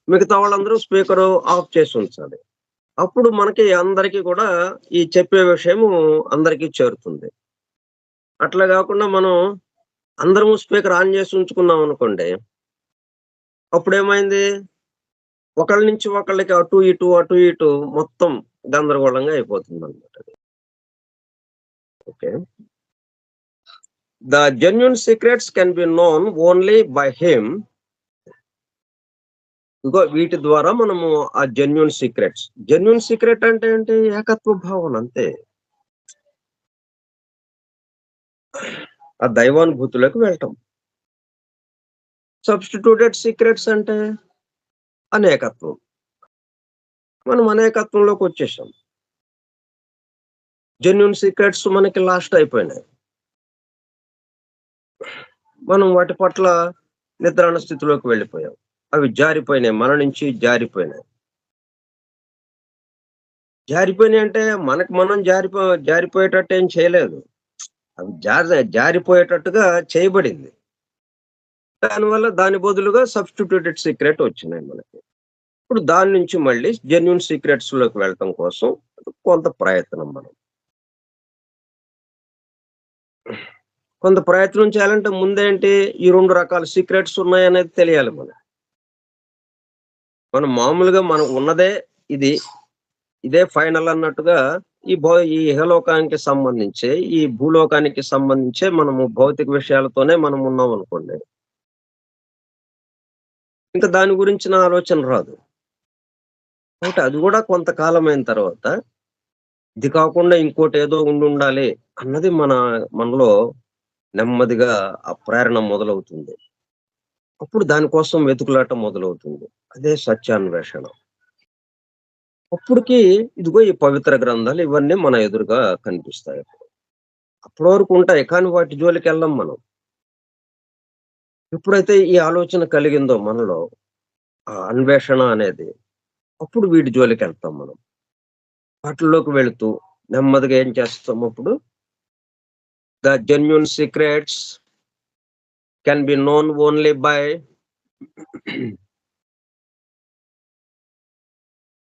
మిగతా వాళ్ళందరూ స్పీకర్ ఆఫ్ చేసి ఉంచాలి. అప్పుడు మనకి అందరికీ కూడా ఈ చెప్పే విషయము అందరికీ చేరుతుంది. అట్లా కాకుండా మనం అందరము స్పీకర్ ఆన్ చేసి ఉంచుకున్నాం అనుకోండి, అప్పుడు ఏమైంది, ఒకళ్ళ నుంచి ఒకళ్ళకి అటు ఇటు మొత్తం గందరగోళంగా అయిపోతుంది అనమాట. Okay, the genuine secrets can be known only by him. ఇంకో వీటి ద్వారా మనము ఆ జెన్యూన్ సీక్రెట్ అంటే ఏంటి, ఏకత్వ భావన అంతే. ఆ దైవానుభూతిలోకి వెళ్ళటం. సబ్స్టిట్యూటెడ్ సీక్రెట్స్ అంటే అనేకత్వం. మనం అనేకత్వంలోకి వచ్చేసాం. జెన్యూన్ సీక్రెట్స్ మనకి లాస్ట్ అయిపోయినాయి. మనం వాటి పట్ల నిద్రాణ స్థితిలోకి వెళ్ళిపోయాం. అవి జారిపోయినాయి, మన నుంచి జారిపోయినాయి. జారిపోయినాయి అంటే మనకు మనం జారిపోయేటట్టు ఏం చేయలేదు, అవి జారిపోయేటట్టుగా చేయబడింది. దానివల్ల దాని బదులుగా సబ్స్టిట్యూటెడ్ సీక్రెట్ వచ్చినాయి మనకి. ఇప్పుడు దాని నుంచి మళ్ళీ జెన్యూన్ సీక్రెట్స్ లోకి వెళ్ళటం కోసం కొంత ప్రయత్నం చేయాలంటే ముందేంటి, ఈ 2 రకాల సీక్రెట్స్ ఉన్నాయనేది తెలియాలి మనకి. మనం మామూలుగా మనకు ఉన్నదే ఇదే ఫైనల్ అన్నట్టుగా ఈ ఇహలోకానికి సంబంధించి, ఈ భూలోకానికి సంబంధించే మనము భౌతిక విషయాలతోనే మనం ఉన్నాం అనుకోండి, ఇంకా దాని గురించిన ఆలోచన రాదు. కాబట్టి అది కూడా కొంతకాలం అయిన తర్వాత ఇది కాకుండా ఇంకోటి ఏదో ఉండాలి అన్నది మనలో నెమ్మదిగా ఆ ప్రేరణ మొదలవుతుంది. అప్పుడు దానికోసం వెతుకులాట మొదలవుతుంది. అదే సత్యాన్వేషణ. అప్పటికి ఇదిగో ఈ పవిత్ర గ్రంథాలు ఇవన్నీ మన ఎదురుగా కనిపిస్తాయి. అప్పటి వరకు ఉంటాయి, కానీ వాటి జోలికి వెళ్ళం మనం. ఎప్పుడైతే ఈ ఆలోచన కలిగిందో మనలో, ఆ అన్వేషణ అనేది, అప్పుడు వీటి జోలికి వెళ్తాం మనం. వాటిల్లోకి వెళుతూ నెమ్మదిగా ఏం చేస్తాం, అప్పుడు the genuine secrets can be known only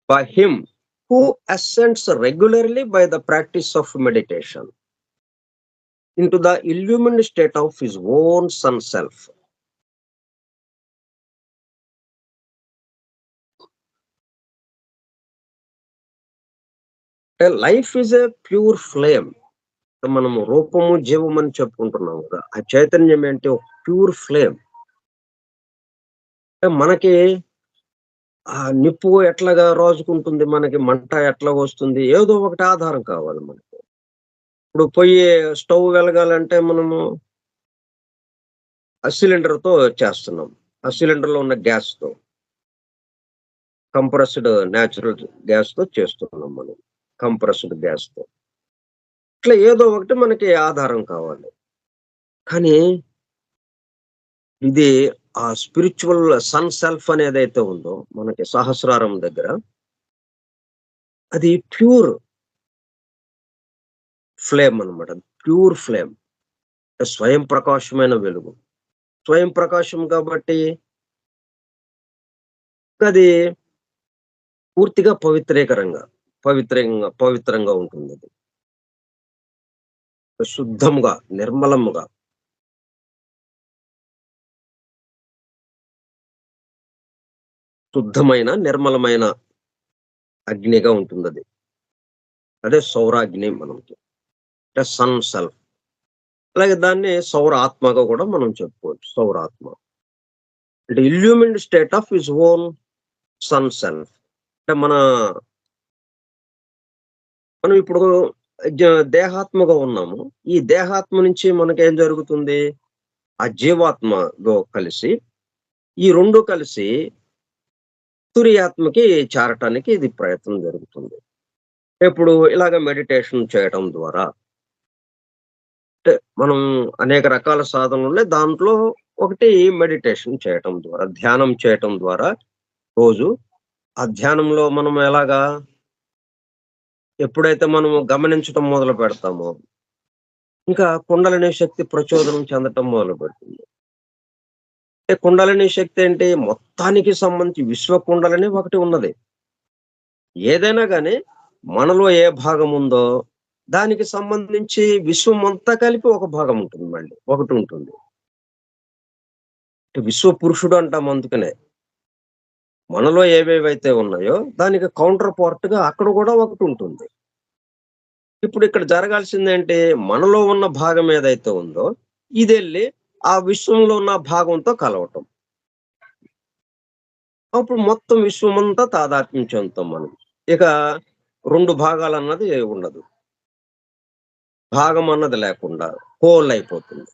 by him who ascends regularly by the practice of meditation into the illumined state of his own sun self. Life is a pure flame. మనము రూపము జీవం అని చెప్పుకుంటున్నాం కదా, ఆ చైతన్యం ఏంటి, ఒక ప్యూర్ ఫ్లేమ్. మనకి ఆ నిప్పు ఎట్లాగా రాజుకుంటుంది, మనకి మంట ఎట్లా వస్తుంది, ఏదో ఒకటి ఆధారం కావాలి మనకి. ఇప్పుడు స్టవ్ వెలగాలంటే మనము ఆ సిలిండర్తో చేస్తున్నాం. ఆ సిలిండర్లో ఉన్న గ్యాస్తో, కంప్రెస్డ్ న్యాచురల్ గ్యాస్తో చేస్తున్నాం మనం, కంప్రెస్డ్ గ్యాస్తో. ఇట్లా ఏదో ఒకటి మనకి ఆధారం కావాలి. కానీ ఇది ఆ స్పిరిచువల్ సన్ సెల్ఫ్ అనేది అయితే ఉందో మనకి సహస్రారం దగ్గర, అది ప్యూర్ ఫ్లేమ్ అన్నమాట. ప్యూర్ ఫ్లేమ్, స్వయం ప్రకాశమైన వెలుగు. స్వయం ప్రకాశం కాబట్టి అది పూర్తిగా పవిత్రంగా ఉంటుంది. అది శుద్ధంగా, నిర్మలముగా, శుద్ధమైన నిర్మలమైన అగ్నిగా ఉంటుంది. అది అదే సౌరాగ్ని మనకి, అంటే సన్ సెల్ఫ్. అలాగే దాన్ని సౌర ఆత్మగా కూడా మనం చెప్పుకోవచ్చు. సౌరాత్మ అంటే illumined state of his own son self. అంటే మనం ఇప్పుడు దేహాత్మగా ఉన్నాము. ఈ దేహాత్మ నుంచి మనకేం జరుగుతుంది? ఆ జీవాత్మలో కలిసి ఈ 2 కలిసి తురియాత్మకి చేరటానికి ఇది ప్రయత్నం జరుగుతుంది. ఎప్పుడు ఇలాగ మెడిటేషన్ చేయటం ద్వారా. అంటే మనం అనేక రకాల సాధనలున్నాయి. దాంట్లో ఒకటి మెడిటేషన్ చేయటం ద్వారా, ధ్యానం చేయటం ద్వారా రోజు ఆ ధ్యానంలో మనం ఎలాగా ఎప్పుడైతే మనము గమనించటం మొదలు పెడతామో, ఇంకా కుండలిని శక్తి ప్రచోదనం చెందటం మొదలుపెడుతుంది. అంటే కుండలిని శక్తి ఏంటి? మొత్తానికి సంబంధించి విశ్వ కుండలిని ఒకటి ఉన్నది. ఏదైనా గాని మనలో ఏ భాగం ఉందో దానికి సంబంధించి విశ్వమంతా కలిపి ఒక భాగం ఉంటుంది మళ్ళీ. ఒకటుంటుంది. విశ్వ పురుషుడు అంటాం అందుకనే. మనలో ఏవేవైతే ఉన్నాయో దానికి కౌంటర్ పార్ట్‌గా అక్కడ గూడా ఒకటుంటుంది. ఇప్పుడు ఇక్కడ జరగాల్సిందేంటి? మనలో ఉన్న భాగం ఏదైతే ఉందో ఇదెళ్లి ఆ విశ్వంలో ఉన్న భాగంతో కలవటం. అప్పుడు మొత్తం విశ్వమంతా తాదాత్మ్యం చెందుతాం మనం. ఇక 2 భాగాలన్నది ఉండదు. భాగం అన్నది లేకుండా హోల్ అయిపోతుంది.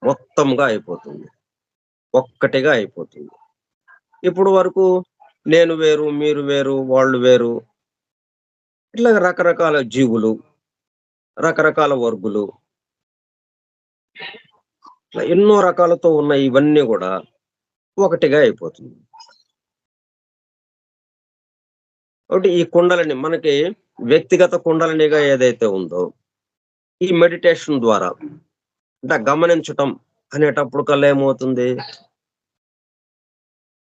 మొత్తంగా అయిపోతుంది. ఒక్కటిగా అయిపోతుంది. ఇప్పుడు వరకు నేను వేరు, మీరు వేరు, వాళ్ళు వేరు ఇట్లా రకరకాల జీవులు, రకరకాల వర్గులు ఇట్లా ఎన్నో రకాలతో ఉన్న ఇవన్నీ గూడా ఒకటిగా అయిపోతుంది. కాబట్టి ఈ కుండలిని మనకి వ్యక్తిగత కుండలినిగా ఏదైతే ఉందో, ఈ మెడిటేషన్ ద్వారా అంటే గమనించటం అనేటప్పుడు కల్లా ఏమవుతుంది?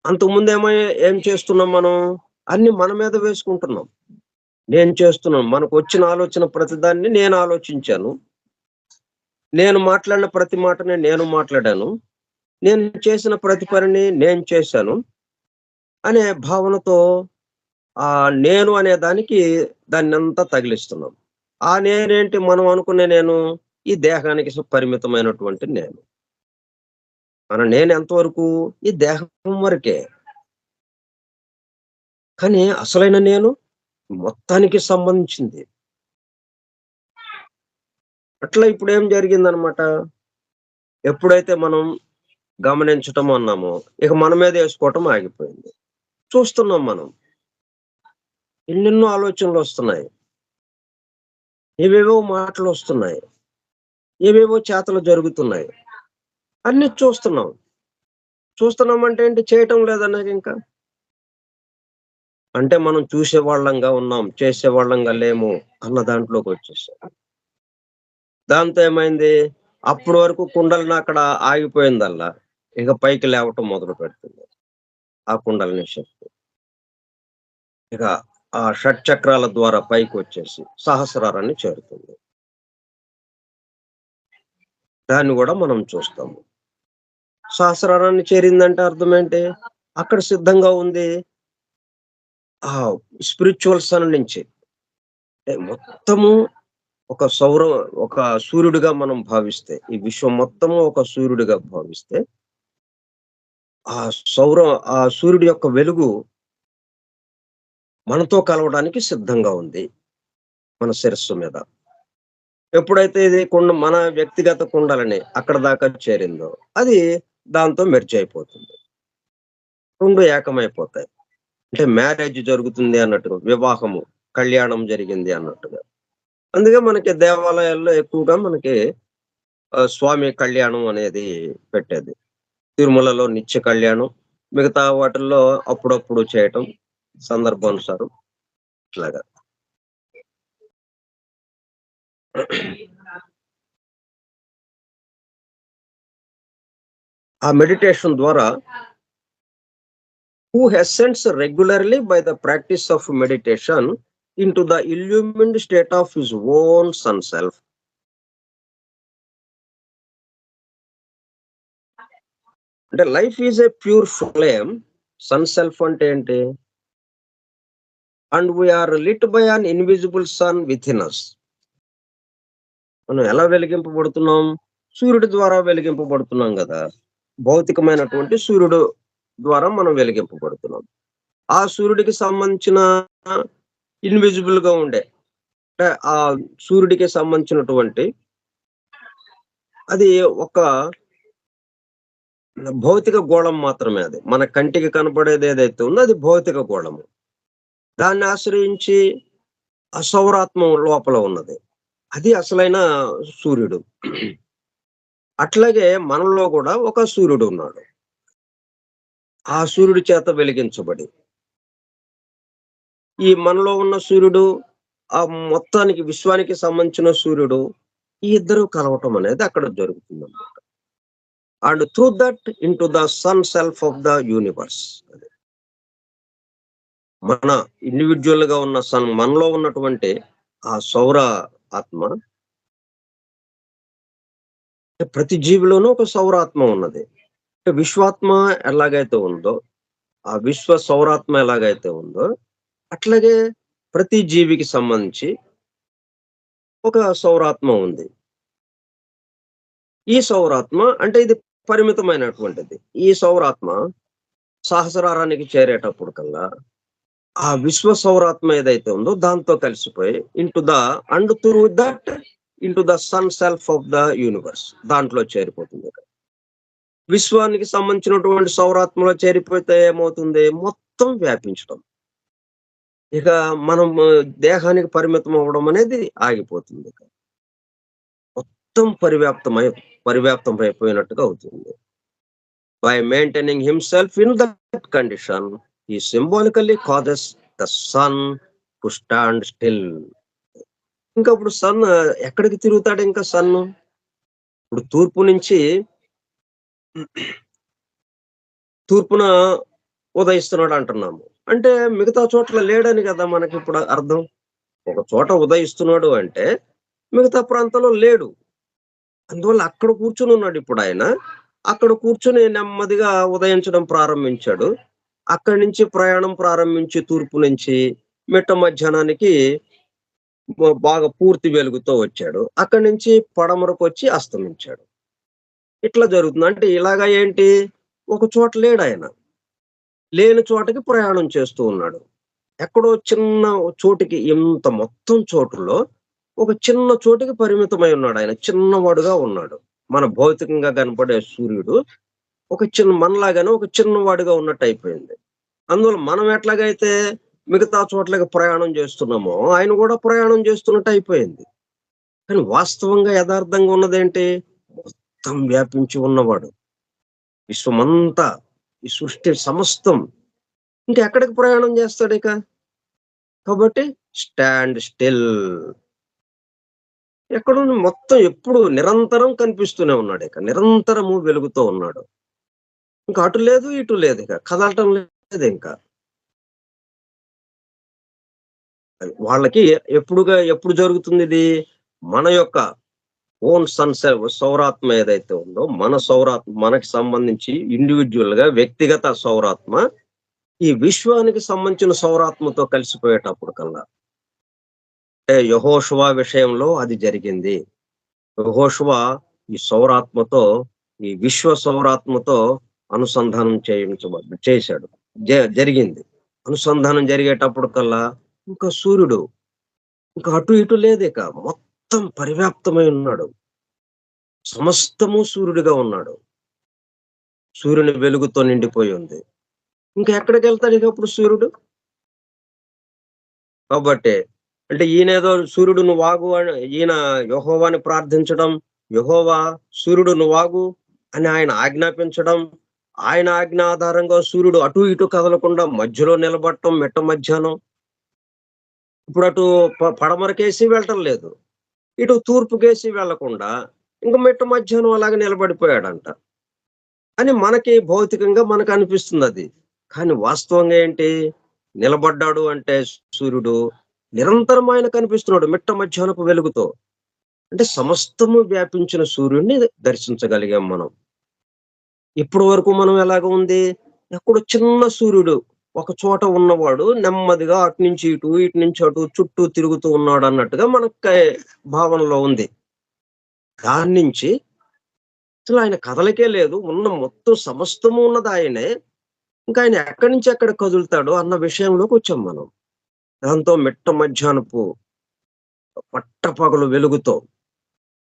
అంతకుముందేమో ఏం చేస్తున్నాం మనం? అన్ని మన మీద వేసుకుంటున్నాం. నేను చేస్తున్నాను. మనకొచ్చిన ఆలోచన ప్రతిదాన్ని నేను ఆలోచించాను. నేను మాట్లాడిన ప్రతి మాటని నేను మాట్లాడాను. నేను చేసిన ప్రతి పనిని నేను చేశాను అనే భావనతో నేను అనే దానికి దాన్నంతా తగిలిస్తున్నాం. ఆ నేనేంటి మనం అనుకునే నేను ఈ దేహానికి పరిమితమైనటువంటి నేను. మన నేను ఎంతవరకు? ఈ దేహం వరకే. కానీ అసలైన నేను మొత్తానికి సంబంధించింది. అట్లా ఇప్పుడేం జరిగిందనమాట? ఎప్పుడైతే మనం గమనించటం అన్నామో, ఇక మన మీద ఏసుకోవటం ఆగిపోయింది. చూస్తున్నాం మనం. ఎన్నెన్నో ఆలోచనలొస్తున్నాయి. ఏవేవో మాటలొస్తున్నాయి. ఏవేవో చేతలు జరుగుతున్నాయి. అన్నీ చూస్తున్నాం. చూస్తున్నామంటే ఏంటి? చేయటం లేదన్నాకింకా. అంటే మనం చూసేవాళ్ళంగా ఉన్నాం, చేసేవాళ్ళంగా లేము అన్న దాంట్లోకొచ్చేసాం. దాంతో ఏమైంది? అప్పటి వరకు కుండలిని అక్కడ ఆగిపోయిందల్లా, ఇక పైకి లేవటం మొదలుపెడుతుంది. ఆ కుండలిని శక్తి. ఇక ఆ షట్‌చక్రాల ద్వారా పైకొచ్చేసి సహస్రారాన్ని చేరుతుంది. దాన్ని గూడా మనం చూస్తాము. సహస్రారాన్ని చేరిందంటే అర్థమేంటి? అక్కడ సిద్ధంగా ఉంది. ఆ స్పిరిచ్యువల్ సన్ నుంచి మొత్తము ఒక సూర్యుడిగా మనం భావిస్తే, ఈ విశ్వం మొత్తము ఒక సూర్యుడిగా భావిస్తే, ఆ ఆ సూర్యుడి యొక్క వెలుగు మనతో కలవడానికి సిద్ధంగా ఉంది. మన శిరస్సు మీద. ఎప్పుడైతే ఇది మన వ్యక్తిగత కుండలని అక్కడ దాకా చేరిందో, అది దాంతో మెర్జ్ అయిపోతుంది. 2 ఏకమైపోతాయి. అంటే మ్యారేజ్ జరుగుతుంది అన్నట్టుగా, వివాహము, కళ్యాణం జరిగింది అన్నట్టుగా. అందుకే మనకి దేవాలయాల్లో ఎక్కువగా మనకి స్వామి కళ్యాణం అనేది పెట్టేది. తిరుమలలో నిత్య కళ్యాణం, మిగతా వాటిల్లో అప్పుడప్పుడు చేయటం సందర్భానుసారం ఇట్లాగా. ఆ మెడిటేషన్ ద్వారా who ascends regularly by the practice of meditation into the illumined state of his own sun self. అంటే life is a pure flame. Sun self అంటే ఏంటి? And we are lit by an invisible sun within us. మనం ఎలా వెలిగింపబడుతున్నాం? సూర్యుడి ద్వారా వెలిగింపబడుతున్నాం కదా. భౌతికమైనటువంటి సూర్యుడు ద్వారా మనం వెలిగింపబడుతున్నాం. ఆ సూర్యుడికి సంబంధించిన ఇన్విజిబుల్ గా ఉండే అంటే ఆ సూర్యుడికి సంబంధించినటువంటి అది ఒక భౌతిక గోళం మాత్రమే. అది మన కంటికి కనపడేది ఏదైతే ఉందో అది భౌతిక గోళము. దాన్ని ఆశ్రయించి అసౌరాత్మ లోపల ఉన్నది. అది అసలైన సూర్యుడు. అట్లాగే మనలో కూడా ఒక సూర్యుడు ఉన్నాడు. ఆ సూర్యుడి చేత వెలిగించబడి ఈ మనలో ఉన్న సూర్యుడు, ఆ మొత్తానికి విశ్వానికి సంబంధించిన సూర్యుడు, ఈ ఇద్దరు కలవటం అనేది అక్కడ జరుగుతుందన్నమాట. And through that into the sun self of the universe. మన ఇండివిడ్యువల్ గా ఉన్న సన్, మనలో ఉన్నటువంటి ఆ సౌర ఆత్మ, ప్రతి జీవిలోనూ ఒక సౌరాత్మ ఉన్నది. విశ్వాత్మ ఎలాగైతే ఉందో, ఆ విశ్వ సౌరాత్మ ఎలాగైతే ఉందో, అట్లాగే ప్రతి జీవికి సంబంధించి ఒక సౌరాత్మ ఉంది. ఈ సౌరాత్మ అంటే ఇది పరిమితమైనటువంటిది. ఈ సౌరాత్మ సహస్రారానికి చేరేటప్పుడు కల్లా ఆ విశ్వ సౌరాత్మ ఏదైతే ఉందో దాంతో కలిసిపోయి into the and through that into the sun self of the universe దాంట్లో చేరిపోతుంది. విశ్వానికి సంబంధించినటువంటి సౌరాత్మలో చేరిపోతే ఏమవుతుంది? మొత్తం వ్యాపించడం. ఇక మనం దేహానికి పరిమితం అవ్వడం అనేది ఆగిపోతుంది. మొత్తం పరివ్యాప్తం అయిపోయినట్టుగా అవుతుంది. By maintaining himself in that condition he symbolically causes the sun to stand still. ఇంకా ఇప్పుడు సన్ ఎక్కడికి తిరుగుతాడు? ఇంకా సన్ ఇప్పుడు తూర్పున ఉదయిస్తున్నాడు అంటున్నాము. అంటే మిగతా చోట్ల లేడని కదా మనకి ఇప్పుడు అర్థం. ఒక చోట ఉదయిస్తున్నాడు అంటే మిగతా ప్రాంతంలో లేడు. అందువల్ల అక్కడ కూర్చుని ఉన్నాడు. ఇప్పుడు ఆయన అక్కడ కూర్చుని నెమ్మదిగా ఉదయించడం ప్రారంభించాడు. అక్కడి నుంచి ప్రయాణం ప్రారంభించి తూర్పు నుంచి మిట్ట మధ్యాహ్నానికి బాగా పూర్తి వెలుగుతో వచ్చాడు. అక్కడి నుంచి పడమరకు వచ్చి అస్తమించాడు. ఇట్లా జరుగుతుంది. అంటే ఇలాగా ఏంటి? ఒక చోట లేడు ఆయన. లేని చోటకి ప్రయాణం చేస్తూ ఉన్నాడు. ఎక్కడో చిన్న చోటికి, ఇంత మొత్తం చోటులో ఒక చిన్న చోటికి పరిమితమై ఉన్నాడు ఆయన. చిన్నవాడుగా ఉన్నాడు. మన భౌతికంగా కనపడే సూర్యుడు మనలాగానే ఒక చిన్నవాడుగా ఉన్నట్టు అయిపోయింది. అందువల్ల మనం ఎట్లాగైతే మిగతా చోట్లకి ప్రయాణం చేస్తున్నామో ఆయన కూడా ప్రయాణం చేస్తున్నట్టు అయిపోయింది. కానీ వాస్తవంగా యథార్థంగా ఉన్నదేంటి? మొత్తం వ్యాపించి ఉన్నవాడు. విశ్వమంతా, ఈ సృష్టి సమస్తం ఇంకెక్కడికి ప్రయాణం చేస్తాడు ఇక? కాబట్టి స్టాండ్ స్టిల్. ఎక్కడో మొత్తం ఎప్పుడు నిరంతరం కనిపిస్తూనే ఉన్నాడు. ఇక నిరంతరము వెలుగుతూ ఉన్నాడు. ఇంకా అటు లేదు ఇటు లేదు, ఇక కదలటం లేదు. ఇంకా వాళ్ళకి ఎప్పుడు జరుగుతుంది ఇది? మన యొక్క ఓన్ సౌరాత్మ ఏదైతే ఉందో, మనకి సంబంధించి ఇండివిడ్యువల్ గా వ్యక్తిగత సౌరాత్మ ఈ విశ్వానికి సంబంధించిన సౌరాత్మతో కలిసిపోయేటప్పుడు కల్లా, అంటే యెహోషువ విషయంలో అది జరిగింది. యెహోషువ ఈ సౌరాత్మతో, ఈ విశ్వ సౌరాత్మతో అనుసంధానం చేశాడు. జరిగింది. అనుసంధానం జరిగేటప్పుడు కల్లా ఇంకా సూర్యుడు ఇంకా అటు ఇటు లేదు. ఇక మొత్తం పరివ్యాప్తమై ఉన్నాడు. సమస్తము సూర్యుడిగా ఉన్నాడు. సూర్యుని వెలుగుతో నిండిపోయి ఉంది. ఇంకా ఎక్కడికి వెళ్తాడు ఇక అప్పుడు సూర్యుడు? కాబట్టి అంటే ఈయనేదో సూర్యుడు నువ్వాగు అని, ఈయన యెహోవాని ప్రార్థించడం, యెహోవా సూర్యుడు నువ్వాగు అని ఆయన ఆజ్ఞాపించడం, ఆయన ఆజ్ఞ ఆధారంగా సూర్యుడు అటు ఇటు కదలకుండా మధ్యలో నిలబడటం మిట్ట మధ్యాహ్నం. ఇప్పుడు అటు పడమరకేసి వెళ్ళటం లేదు, ఇటు తూర్పుకేసి వెళ్లకుండా ఇంక మిట్ట మధ్యాహ్నం అలాగే నిలబడిపోయాడంట అని మనకి భౌతికంగా మనకు అనిపిస్తుంది అది. కానీ వాస్తవంగా ఏంటి? నిలబడ్డాడు అంటే సూర్యుడు నిరంతరం ఆయన కనిపిస్తున్నాడు మిట్ట మధ్యాహ్నపు వెలుగుతో. అంటే సమస్తము వ్యాపించిన సూర్యుడిని దర్శించగలిగాం మనం. ఇప్పటి వరకు మనం ఎలాగ ఉంది? ఎక్కడో చిన్న సూర్యుడు ఒక చోట ఉన్నవాడు నెమ్మదిగా అటు నుంచి ఇటు, ఇటు నుంచి అటు చుట్టూ తిరుగుతూ ఉన్నాడు అన్నట్టుగా మనకి భావనలో ఉంది. దాని నుంచి అసలు ఆయన కదలకే లేదు. ఉన్న మొత్తం సమస్తము ఉన్నది ఆయనే. ఇంకా ఆయన ఎక్కడి నుంచి ఎక్కడ కదులుతాడు అన్న విషయంలోకి వచ్చాం మనం. దాంతో మిట్ట మధ్యాహ్నపు పట్టపగలు వెలుగుతో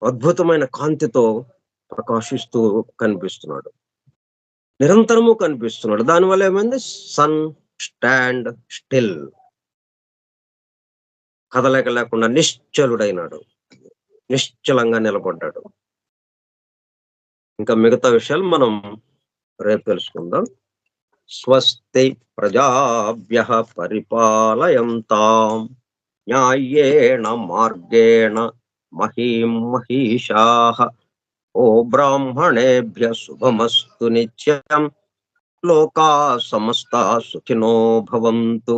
అద్భుతమైన కాంతితో ప్రకాశిస్తూ కనిపిస్తున్నాడు, నిరంతరము కనిపిస్తున్నాడు. దానివల్ల ఏమైంది? సన్ స్టాండ్ స్టిల్, కదలిక లేకుండా నిశ్చలుడైనాడు, నిశ్చలంగా నిలబడ్డాడు. ఇంకా మిగతా విషయాలు మనం రేపు తెలుసుకుందాం. స్వస్తి ప్రజాభ్యః పరిపాలయంతాం న్యాయేణ మార్గేణ మహీం మహీషాః. ఓ బ్రాహ్మణేభ్యః శుభమస్తు నిత్యం. లోకా సమస్తా సుఖినో భవంతు.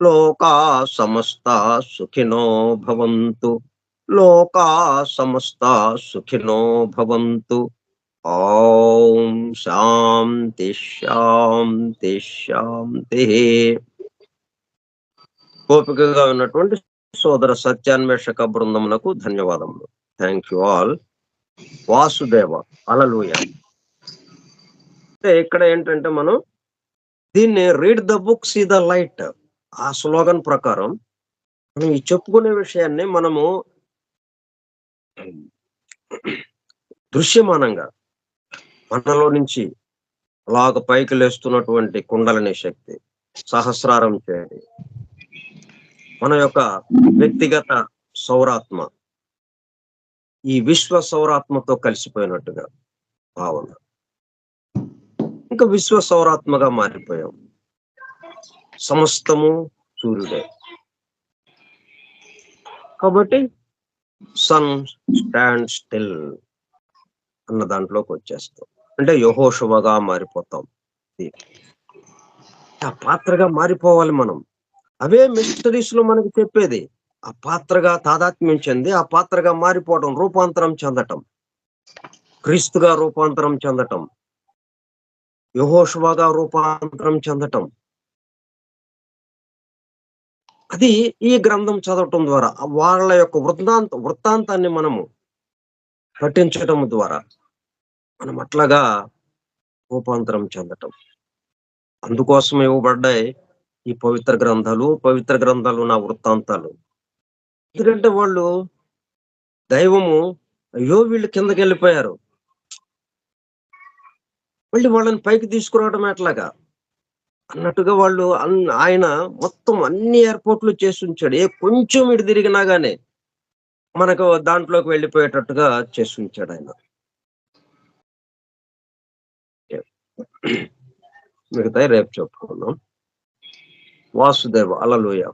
లోకా సమస్తా సుఖినో భవంతు. లోకా సమస్తా సుఖినో భవంతు. ఓం శాంతి శాంతి శాంతి. ఓపికగా ఉన్నటువంటి సోదర సత్యాన్వేషక బృందమునకు ధన్యవాదములు. Thank you all. Vasudeva. Hallelujah. ఇక్కడ ఏంటంటే మనం దీన్ని read the book see the light, ఆ స్లోగన్ ప్రకారం మనం ఈ చెప్పుకునే విషయాన్ని మనము దృశ్యమానంగా మనలో నుంచి అలాగ పైకి లేస్తున్నటువంటి కుండలిని శక్తి సహస్రారం చేయండి. మన యొక్క వ్యక్తిగత సౌరాత్మ ఈ విశ్వ సౌరాత్మతో కలిసిపోయినట్టుగా భావన, ఇంకా విశ్వ సౌరాత్మగా మారిపోయాం. సమస్తము సూర్యుడే కాబట్టి సన్ స్టాండ్ స్టిల్ అన్న దాంట్లోకి వచ్చేస్తాం. అంటే యెహోషువగా మారిపోతాం. ఆ పాత్రగా మారిపోవాలి మనం. అవే మిస్టరీస్ లో మనకి చెప్పేది. ఆ పాత్రగా తాదాత్మ్యం చెంది ఆ పాత్రగా మారిపోవడం, రూపాంతరం చెందటం, క్రీస్తుగా రూపాంతరం చెందటం, యెహోషువగా రూపాంతరం చెందటం. అది ఈ గ్రంథం చదవటం ద్వారా వాళ్ళ యొక్క వృత్తాంతాన్ని మనము పఠించటం ద్వారా మనం అట్లాగా రూపాంతరం చెందటం. అందుకోసం ఇవ్వబడ్డాయి ఈ పవిత్ర గ్రంథాలు నా వృత్తాంతాలు. ఎందుకంటే వాళ్ళు దైవము అయ్యో వీళ్ళు కిందకి వెళ్ళిపోయారు, మళ్ళీ వాళ్ళని పైకి తీసుకురావడం ఎట్లాగా అన్నట్టుగా వాళ్ళు ఆయన మొత్తం అన్ని ఏర్పాట్లు చేసి ఉంచాడు. కొంచెం ఇటు తిరిగినా గానీ మనకు దాంట్లోకి వెళ్ళిపోయేటట్టుగా చేసి ఉంచాడు ఆయన. మిగతా రేపు చెప్పుకుందాం. వాసుదేవ. హల్లెలూయా.